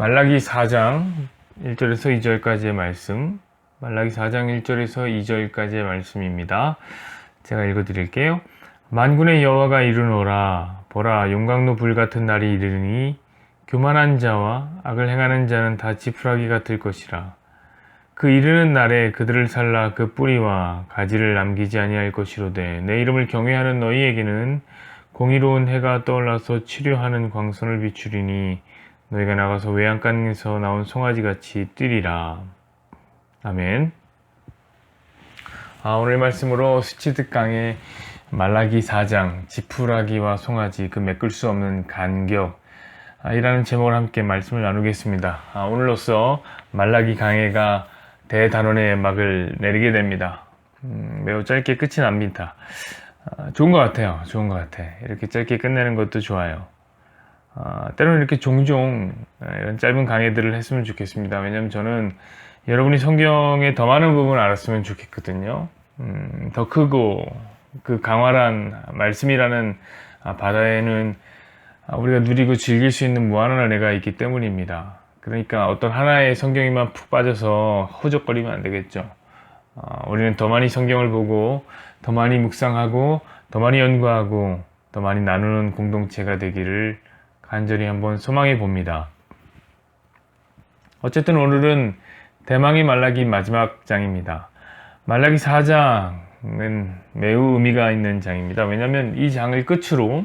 말라기 4장 1절에서 2절까지의 말씀, 말라기 4장 1절에서 2절까지의 말씀입니다. 제가 읽어드릴게요. 만군의 여호와가 이르노라. 보라, 용광로 불같은 날이 이르니 교만한 자와 악을 행하는 자는 다 지푸라기 같을 것이라. 그 이르는 날에 그들을 살라 그 뿌리와 가지를 남기지 아니할 것이로되, 내 이름을 경외하는 너희에게는 공의로운 해가 떠올라서 치료하는 광선을 비추리니 너희가 나가서 외양간에서 나온 송아지같이 뛰리라. 아멘. 오늘 말씀으로 스치듯강의 말라기 4장 지푸라기와 송아지, 그 메꿀 수 없는 간격 이라는 제목을 함께 말씀을 나누겠습니다. 오늘로써 말라기 강해가 대단원의 막을 내리게 됩니다. 매우 짧게 끝이 납니다. 좋은 것 같아요. 좋은 것 같아. 이렇게 짧게 끝내는 것도 좋아요. 때로는 이렇게 종종 이런 짧은 강의들을 했으면 좋겠습니다. 왜냐하면 저는 여러분이 성경의 더 많은 부분을 알았으면 좋겠거든요. 더 크고 그 강활한 말씀이라는 바다에는 우리가 누리고 즐길 수 있는 무한한 은혜가 있기 때문입니다. 그러니까 어떤 하나의 성경에만 푹 빠져서 허우적거리면 안 되겠죠. 우리는 더 많이 성경을 보고 더 많이 묵상하고 더 많이 연구하고 더 많이 나누는 공동체가 되기를 간절히 한번 소망해 봅니다. 어쨌든 오늘은 대망의 말라기 마지막 장입니다. 말라기 4장은 매우 의미가 있는 장입니다. 왜냐하면 이 장을 끝으로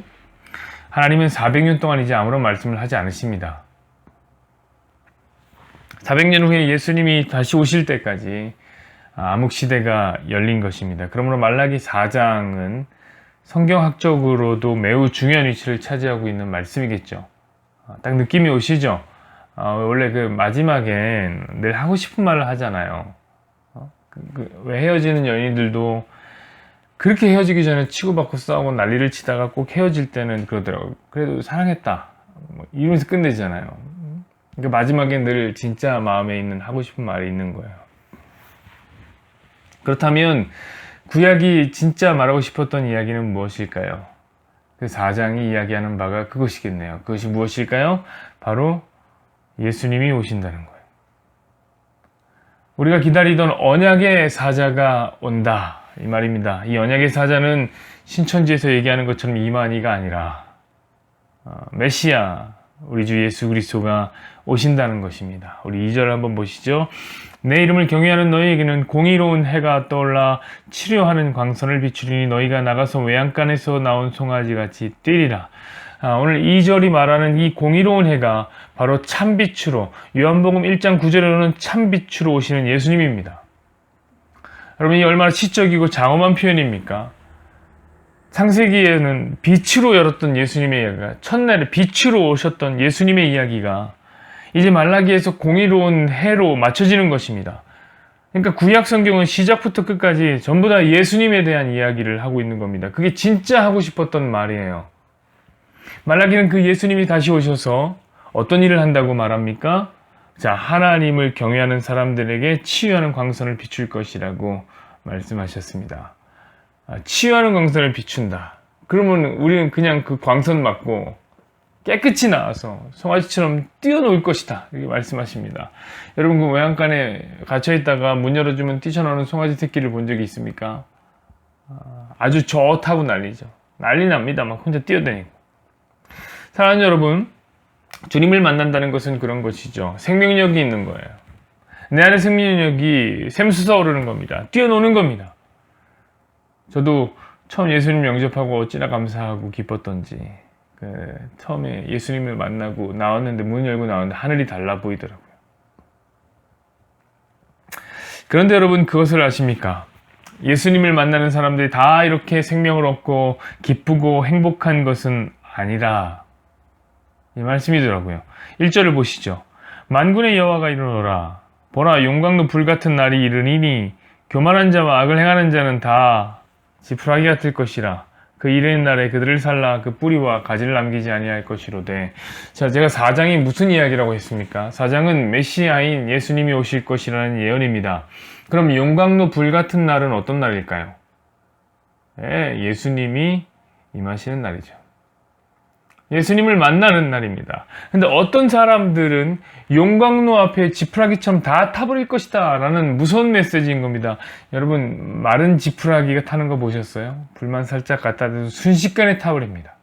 하나님은 400년 동안 이제 아무런 말씀을 하지 않으십니다. 400년 후에 예수님이 다시 오실 때까지 암흑시대가 열린 것입니다. 그러므로 말라기 4장은 성경학적으로도 매우 중요한 위치를 차지하고 있는 말씀이겠죠. 딱 느낌이 오시죠? 원래 그 마지막엔 늘 하고 싶은 말을 하잖아요. 왜 헤어지는 연인들도 그렇게 헤어지기 전에 치고받고 싸우고 난리를 치다가 꼭 헤어질 때는 그러더라고요. 그래도 사랑했다, 이러면서 끝내잖아요. 그러니까 마지막엔 늘 진짜 마음에 있는 하고 싶은 말이 있는 거예요. 그렇다면 구약이 진짜 말하고 싶었던 이야기는 무엇일까요? 그 4장이 이야기하는 바가 그것이겠네요. 그것이 무엇일까요? 바로 예수님이 오신다는 거예요. 우리가 기다리던 언약의 사자가 온다, 이 말입니다. 이 언약의 사자는 신천지에서 얘기하는 것처럼 이만희가 아니라 메시아, 우리 주 예수 그리스도가 오신다는 것입니다. 우리 2절 한번 보시죠. 내 이름을 경외하는 너희에게는 공의로운 해가 떠올라 치료하는 광선을 비추리니 너희가 나가서 외양간에서 나온 송아지같이 뛰리라. 오늘 2절이 말하는 이 공의로운 해가 바로 참빛으로, 요한복음 1장 9절에는 참빛으로 오시는 예수님입니다. 여러분, 이 얼마나 시적이고 장엄한 표현입니까? 창세기에는 빛으로 열었던 예수님의 이야기가, 첫날에 빛으로 오셨던 예수님의 이야기가 이제 말라기에서 공의로운 해로 맞춰지는 것입니다. 그러니까 구약 성경은 시작부터 끝까지 전부 다 예수님에 대한 이야기를 하고 있는 겁니다. 그게 진짜 하고 싶었던 말이에요. 말라기는 그 예수님이 다시 오셔서 어떤 일을 한다고 말합니까? 자, 하나님을 경외하는 사람들에게 치유하는 광선을 비출 것이라고 말씀하셨습니다. 치유하는 광선을 비춘다. 그러면 우리는 그냥 그 광선 맞고 깨끗이 나와서 송아지처럼 뛰어놀 것이다, 이렇게 말씀하십니다. 여러분, 그 외양간에 갇혀있다가 문 열어주면 뛰쳐나오는 송아지 새끼를 본 적이 있습니까? 아주 좋다고 난리죠. 난리 납니다. 막 혼자 뛰어다니고. 사랑하는 여러분, 주님을 만난다는 것은 그런 것이죠. 생명력이 있는 거예요. 내 안에 생명력이 샘솟아 오르는 겁니다. 뛰어노는 겁니다. 저도 처음 예수님 영접하고 어찌나 감사하고 기뻤던지, 처음에 예수님을 만나고 나왔는데, 문 열고 나왔는데 하늘이 달라 보이더라고요. 그런데 여러분, 그것을 아십니까? 예수님을 만나는 사람들이 다 이렇게 생명을 얻고 기쁘고 행복한 것은 아니라, 이 말씀이더라고요. 1절을 보시죠. 만군의 여호와가 이르노라. 보라, 용광로 불같은 날이 이르니 교만한 자와 악을 행하는 자는 다 지푸라기 같을 것이라. 그 이르는 날에 그들을 살라 그 뿌리와 가지를 남기지 아니할 것이로되. 자, 제가 4장이 무슨 이야기라고 했습니까? 4장은 메시아인 예수님이 오실 것이라는 예언입니다. 그럼 용광로 불같은 날은 어떤 날일까요? 예수님이 임하시는 날이죠. 예수님을 만나는 날입니다. 근데 어떤 사람들은 용광로 앞에 지푸라기처럼 다 타버릴 것이다 라는 무서운 메시지인 겁니다. 여러분, 마른 지푸라기가 타는 거 보셨어요? 불만 살짝 갖다 대도 순식간에 타버립니다.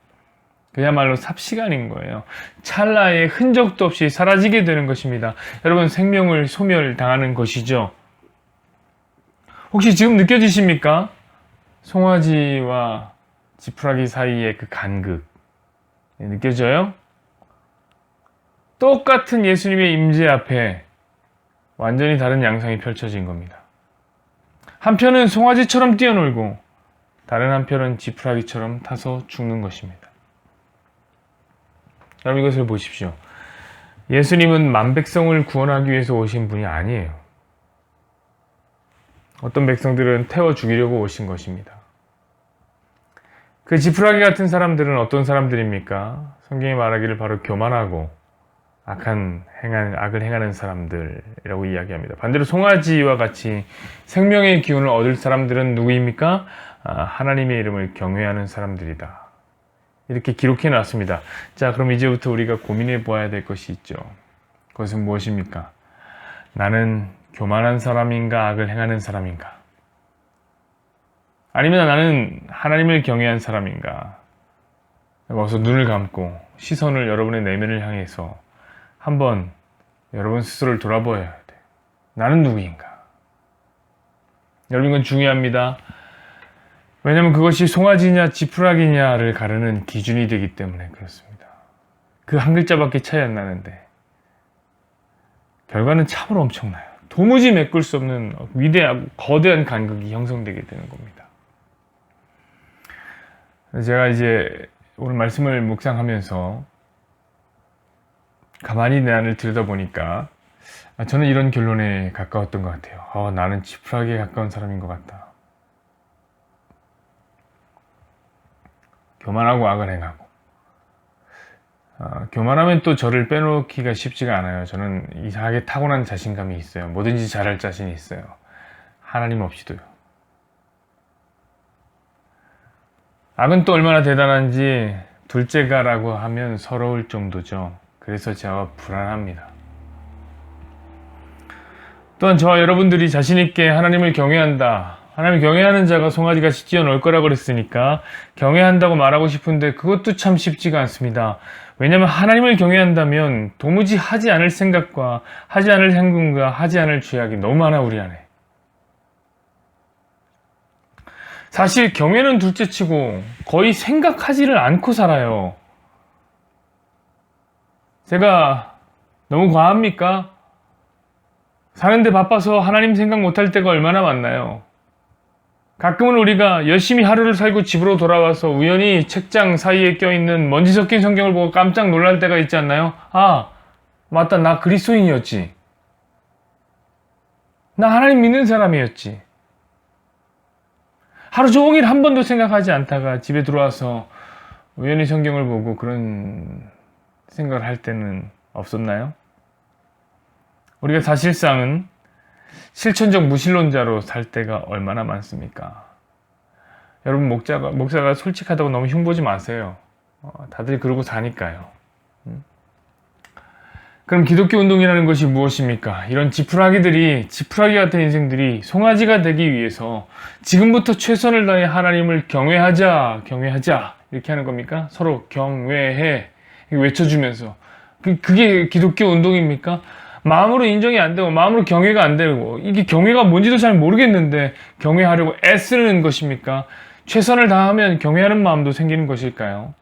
그야말로 삽시간인 거예요. 찰나의 흔적도 없이 사라지게 되는 것입니다. 여러분, 생명을 소멸당하는 것이죠. 혹시 지금 느껴지십니까? 송아지와 지푸라기 사이의 그 간극 느껴져요? 똑같은 예수님의 임재 앞에 완전히 다른 양상이 펼쳐진 겁니다. 한편은 송아지처럼 뛰어놀고 다른 한편은 지푸라기처럼 타서 죽는 것입니다. 여러분, 이것을 보십시오. 예수님은 만백성을 구원하기 위해서 오신 분이 아니에요. 어떤 백성들은 태워 죽이려고 오신 것입니다. 그 지푸라기 같은 사람들은 어떤 사람들입니까? 성경이 말하기를 바로 교만하고 악을 행하는 사람들이라고 이야기합니다. 반대로 송아지와 같이 생명의 기운을 얻을 사람들은 누구입니까? 하나님의 이름을 경외하는 사람들이다. 이렇게 기록해 놨습니다. 자, 그럼 이제부터 우리가 고민해 보아야 될 것이 있죠. 그것은 무엇입니까? 나는 교만한 사람인가, 악을 행하는 사람인가? 아니면 나는 하나님을 경외한 사람인가? 어서 눈을 감고 시선을 여러분의 내면을 향해서 한번 여러분 스스로를 돌아보아야 돼. 나는 누구인가? 여러분, 이건 중요합니다. 왜냐하면 그것이 송아지냐 지푸라기냐를 가르는 기준이 되기 때문에 그렇습니다. 그 한 글자밖에 차이 안 나는데 결과는 참으로 엄청나요. 도무지 메꿀 수 없는 위대하고 거대한 간극이 형성되게 되는 겁니다. 제가 이제 오늘 말씀을 묵상하면서 가만히 내 안을 들여다보니까 저는 이런 결론에 가까웠던 것 같아요. 나는 지푸라기에 가까운 사람인 것 같다. 교만하고 악을 행하고 교만하면 또 저를 빼놓기가 쉽지가 않아요. 저는 이상하게 타고난 자신감이 있어요. 뭐든지 잘할 자신이 있어요. 하나님 없이도요. 악은 또 얼마나 대단한지 둘째가라고 하면 서러울 정도죠. 그래서 제가 불안합니다. 또한 저와 여러분들이 자신있게 하나님을 경외한다. 하나님 경외하는 자가 송아지같이 뛰어놀 거라고 그랬으니까 경외한다고 말하고 싶은데 그것도 참 쉽지가 않습니다. 왜냐하면 하나님을 경외한다면 도무지 하지 않을 생각과 하지 않을 행동과 하지 않을 죄악이 너무 많아 우리 안에. 사실 경외는 둘째치고 거의 생각하지를 않고 살아요. 제가 너무 과합니까? 사는데 바빠서 하나님 생각 못할 때가 얼마나 많나요? 가끔은 우리가 열심히 하루를 살고 집으로 돌아와서 우연히 책장 사이에 껴있는 먼지 섞인 성경을 보고 깜짝 놀랄 때가 있지 않나요? 맞다, 나 그리스도인이었지. 나 하나님 믿는 사람이었지. 하루 종일 한 번도 생각하지 않다가 집에 들어와서 우연히 성경을 보고 그런 생각을 할 때는 없었나요? 우리가 사실상은 실천적 무신론자로 살 때가 얼마나 많습니까? 여러분, 목사가 솔직하다고 너무 흉보지 마세요. 다들 그러고 사니까요. 그럼 기독교 운동이라는 것이 무엇입니까? 이런 지푸라기 같은 인생들이 송아지가 되기 위해서 지금부터 최선을 다해 하나님을 경외하자 이렇게 하는 겁니까? 서로 경외해 외쳐주면서 그게 기독교 운동입니까? 마음으로 인정이 안 되고 마음으로 경외가 안 되고 이게 경외가 뭔지도 잘 모르겠는데 경외하려고 애쓰는 것입니까? 최선을 다하면 경외하는 마음도 생기는 것일까요?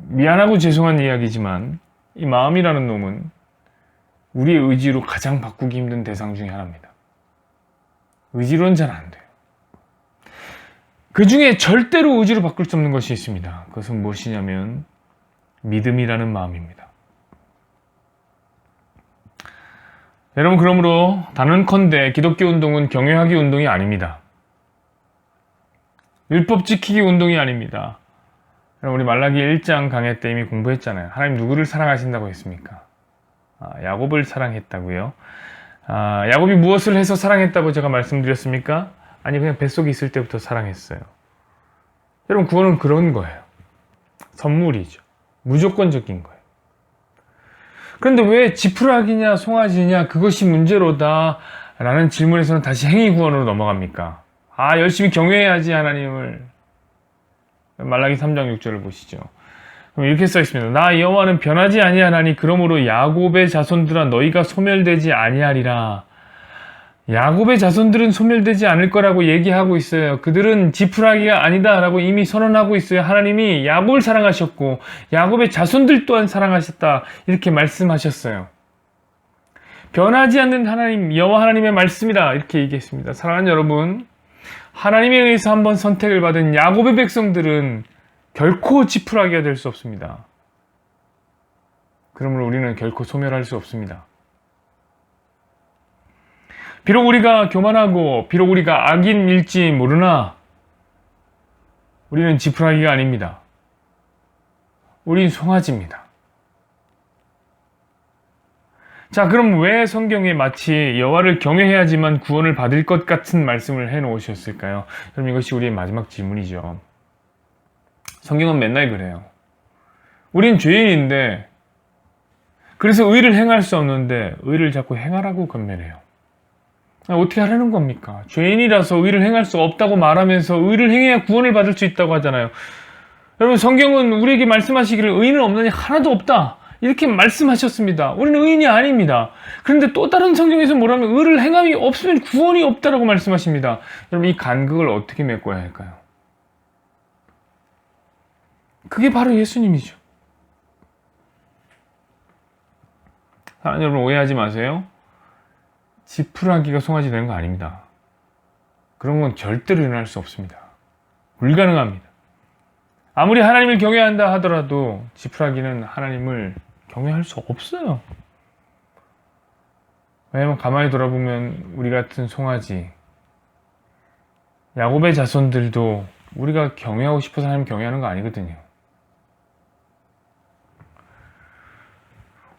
미안하고 죄송한 이야기지만 이 마음이라는 놈은 우리의 의지로 가장 바꾸기 힘든 대상 중에 하나입니다. 의지로는 잘 안 돼요. 그 중에 절대로 의지로 바꿀 수 없는 것이 있습니다. 그것은 무엇이냐면 믿음이라는 마음입니다. 여러분, 그러므로 단언컨대 기독교 운동은 경외하기 운동이 아닙니다. 율법 지키기 운동이 아닙니다. 우리 말라기 1장 강해 때 이미 공부했잖아요. 하나님 누구를 사랑하신다고 했습니까? 야곱을 사랑했다고요. 야곱이 무엇을 해서 사랑했다고 제가 말씀드렸습니까? 아니, 그냥 뱃속에 있을 때부터 사랑했어요. 여러분, 구원은 그런 거예요. 선물이죠. 무조건적인 거예요. 그런데 왜 지푸라기냐 송아지냐 그것이 문제로다 라는 질문에서는 다시 행위 구원으로 넘어갑니까? 열심히 경외해야지 하나님을. 말라기 3장 6절을 보시죠. 그럼 이렇게 써 있습니다. 나 여호와는 변하지 아니하나니 그러므로 야곱의 자손들아 너희가 소멸되지 아니하리라. 야곱의 자손들은 소멸되지 않을 거라고 얘기하고 있어요. 그들은 지푸라기가 아니다 라고 이미 선언하고 있어요. 하나님이 야곱을 사랑하셨고 야곱의 자손들 또한 사랑하셨다 이렇게 말씀하셨어요. 변하지 않는 하나님, 여호와 하나님의 말씀이다 이렇게 얘기했습니다. 사랑하는 여러분, 하나님에 의해서 한번 선택을 받은 야곱의 백성들은 결코 지푸라기가 될 수 없습니다. 그러므로 우리는 결코 소멸할 수 없습니다. 비록 우리가 교만하고 비록 우리가 악인일지 모르나 우리는 지푸라기가 아닙니다. 우린 송아지입니다. 자, 그럼 왜 성경에 마치 여호와를 경외해야지만 구원을 받을 것 같은 말씀을 해놓으셨을까요? 그럼 이것이 우리의 마지막 질문이죠. 성경은 맨날 그래요. 우린 죄인인데 그래서 의를 행할 수 없는데 의를 자꾸 행하라고 권면해요. 어떻게 하라는 겁니까? 죄인이라서 의를 행할 수 없다고 말하면서 의를 행해야 구원을 받을 수 있다고 하잖아요. 여러분, 성경은 우리에게 말씀하시기를 의인은 없느니 하나도 없다 이렇게 말씀하셨습니다. 우리는 의인이 아닙니다. 그런데 또 다른 성경에서 뭐라면 의를 행함이 없으면 구원이 없다라고 말씀하십니다. 여러분, 이 간극을 어떻게 메꿔야 할까요? 그게 바로 예수님이죠. 사랑하는 여러분, 오해하지 마세요. 지푸라기가 송아지 되는 거 아닙니다. 그런 건 절대로 일어날 수 없습니다. 불가능합니다. 아무리 하나님을 경외한다 하더라도 지푸라기는 하나님을 경외할 수 없어요. 왜냐하면 가만히 돌아보면 우리 같은 송아지, 야곱의 자손들도 우리가 경외하고 싶어서 하나님 경외하는 거 아니거든요.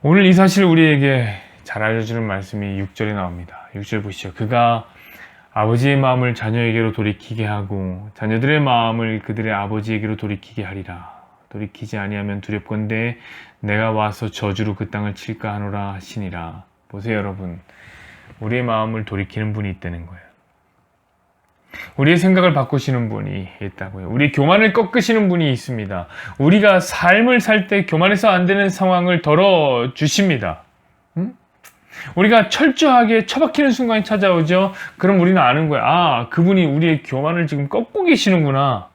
오늘 이 사실을 우리에게 잘 알려주는 말씀이 6절에 나옵니다. 6절 보시죠. 그가 아버지의 마음을 자녀에게로 돌이키게 하고 자녀들의 마음을 그들의 아버지에게로 돌이키게 하리라. 돌이키지 아니하면 두렵건대 내가 와서 저주로 그 땅을 칠까 하노라 하시니라. 보세요, 여러분. 우리의 마음을 돌이키는 분이 있다는 거예요. 우리의 생각을 바꾸시는 분이 있다고요. 우리 교만을 꺾으시는 분이 있습니다. 우리가 삶을 살 때 교만해서 안 되는 상황을 덜어주십니다. 우리가 철저하게 처박히는 순간이 찾아오죠. 그럼 우리는 아는 거야. 그분이 우리의 교만을 지금 꺾고 계시는구나.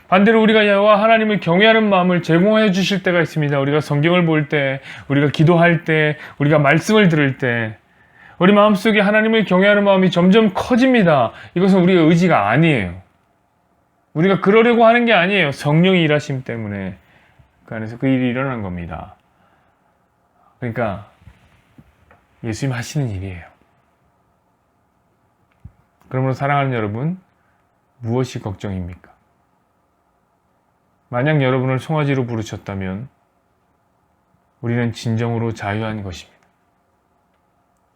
반대로 우리가 여호와 하나님을 경외하는 마음을 제공해 주실 때가 있습니다. 우리가 성경을 볼 때, 우리가 기도할 때, 우리가 말씀을 들을 때 우리 마음속에 하나님을 경외하는 마음이 점점 커집니다. 이것은 우리의 의지가 아니에요. 우리가 그러려고 하는 게 아니에요. 성령이 일하심 때문에 그 안에서 그 일이 일어난 겁니다. 그러니까 예수님 하시는 일이에요. 그러므로 사랑하는 여러분, 무엇이 걱정입니까? 만약 여러분을 송아지로 부르셨다면 우리는 진정으로 자유한 것입니다.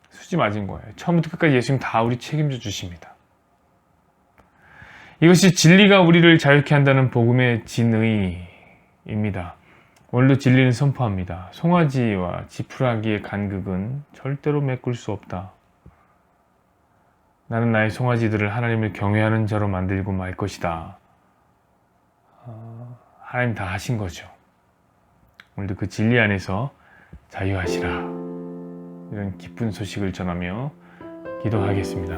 수지 맞은 거예요. 처음부터 끝까지 예수님 다 우리 책임져 주십니다. 이것이 진리가 우리를 자유케 한다는 복음의 진의입니다. 오늘도 진리는 선포합니다. 송아지와 지푸라기의 간극은 절대로 메꿀 수 없다. 나는 나의 송아지들을 하나님을 경외하는 자로 만들고 말 것이다. 하나님 다 하신 거죠. 오늘도 그 진리 안에서 자유하시라. 이런 기쁜 소식을 전하며 기도하겠습니다.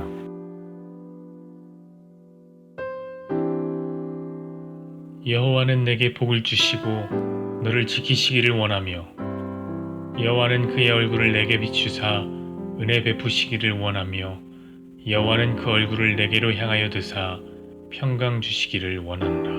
여호와는 내게 복을 주시고 너를 지키시기를 원하며 여호와는 그의 얼굴을 내게 비추사 은혜 베푸시기를 원하며 여호와는 그 얼굴을 내게로 향하여 드사 평강 주시기를 원한다.